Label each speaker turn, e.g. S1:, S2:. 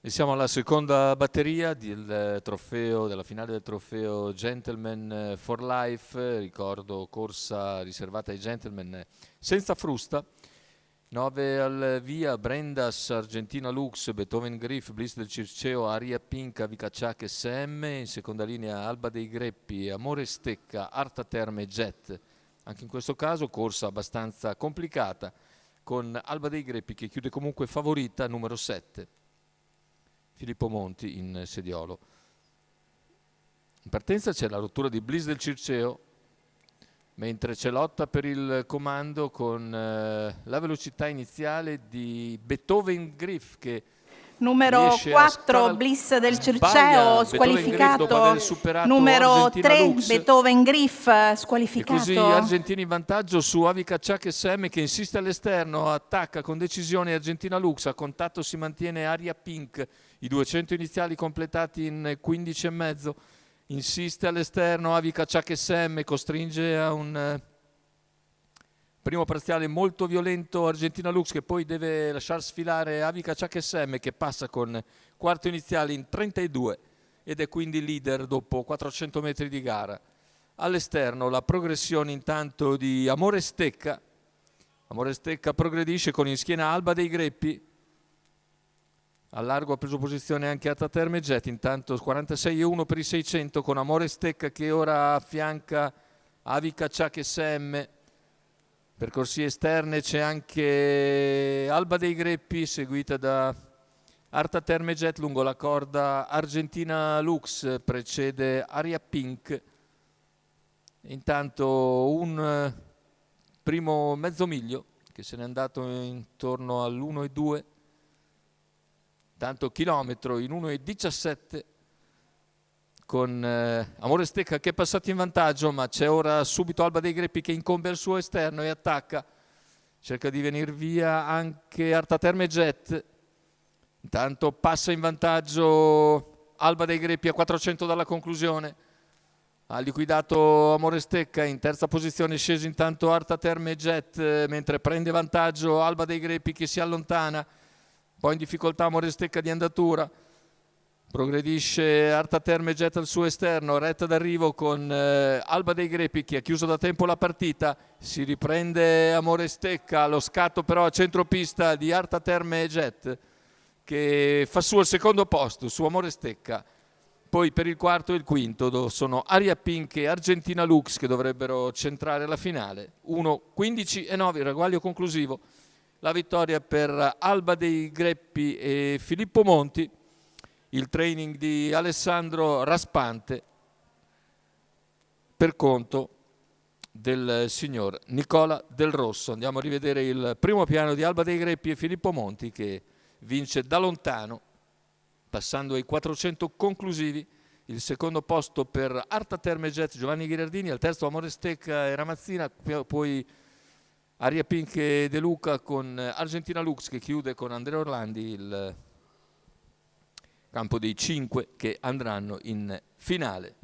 S1: E siamo alla seconda batteria della finale del trofeo Gentleman for Life, ricordo corsa riservata ai gentleman senza frusta. 9 al via: Brendas, Argentina Lux, Beethoven Griff, Bliss del Circeo, Aria Pink, Avicacciac SM. In seconda linea Alba dei Greppi, Amore Stecca, Arta Terme Jet. Anche in questo caso corsa abbastanza complicata, con Alba dei Greppi che chiude comunque favorita, numero 7. Filippo Monti in sediolo. In partenza c'è la rottura di Bliss del Circeo, mentre c'è lotta per il comando con la velocità iniziale di Beethoven Griff, che
S2: numero 4 Bliss del Circeo squalificato, numero 3 Beethoven Griff squalificato.
S1: E così Argentina in vantaggio su Avicacciac SM, che insiste all'esterno, attacca con decisione Argentina Lux, a contatto si mantiene Aria Pink, i 200 iniziali completati in 15,5. Insiste all'esterno Avicacciac SM, costringe a un primo parziale molto violento Argentina Lux, che poi deve lasciar sfilare Avicacciac SM, che passa con quarto iniziale in 32 ed è quindi leader dopo 400 metri di gara. All'esterno la progressione intanto di Amore Stecca. Amore Stecca progredisce con in schiena Alba dei Greppi. A largo ha preso posizione anche Arta Terme Jet, intanto 46,1 per i 600 con Amore Stecca che ora affianca Avicacciac SM. Per corsie esterne c'è anche Alba dei Greppi seguita da Arta Terme Jet. Lungo la corda Argentina Lux precede Aria Pink. Intanto un primo mezzo miglio che se n'è andato intorno all'1,2. Tanto chilometro in 1,17 con Amore Stecca che è passato in vantaggio, ma c'è ora subito Alba dei Greppi che incombe al suo esterno e attacca. Cerca di venire via anche Arta Terme Jet. Intanto passa in vantaggio Alba dei Greppi a 400 dalla conclusione. Ha liquidato Amore Stecca, in terza posizione è sceso intanto Arta Terme Jet, mentre prende vantaggio Alba dei Greppi che si allontana. Poi in difficoltà Amore Stecca di andatura. Progredisce Arta Terme Jet al suo esterno, retta d'arrivo con Alba dei Greppi che ha chiuso da tempo la partita. Si riprende Amore Stecca, lo scatto però a centropista di Arta Terme Jet che fa su al secondo posto su Amore Stecca. Poi per il quarto e il quinto sono Aria Pink e Argentina Lux che dovrebbero centrare la finale. 1:15,9 il ragguaglio conclusivo. La vittoria per Alba dei Greppi e Filippo Monti. Il training di Alessandro Raspante per conto del signor Nicola Del Rosso. Andiamo a rivedere il primo piano di Alba dei Greppi e Filippo Monti che vince da lontano passando ai 400 conclusivi. Il secondo posto per Arta Terme Jet Giovanni Ghirardini, al terzo Amore Stecca e Ramazzina, poi Aria Pink e De Luca con Argentina Lux che chiude con Andrea Orlandi il campo dei 5 che andranno in finale.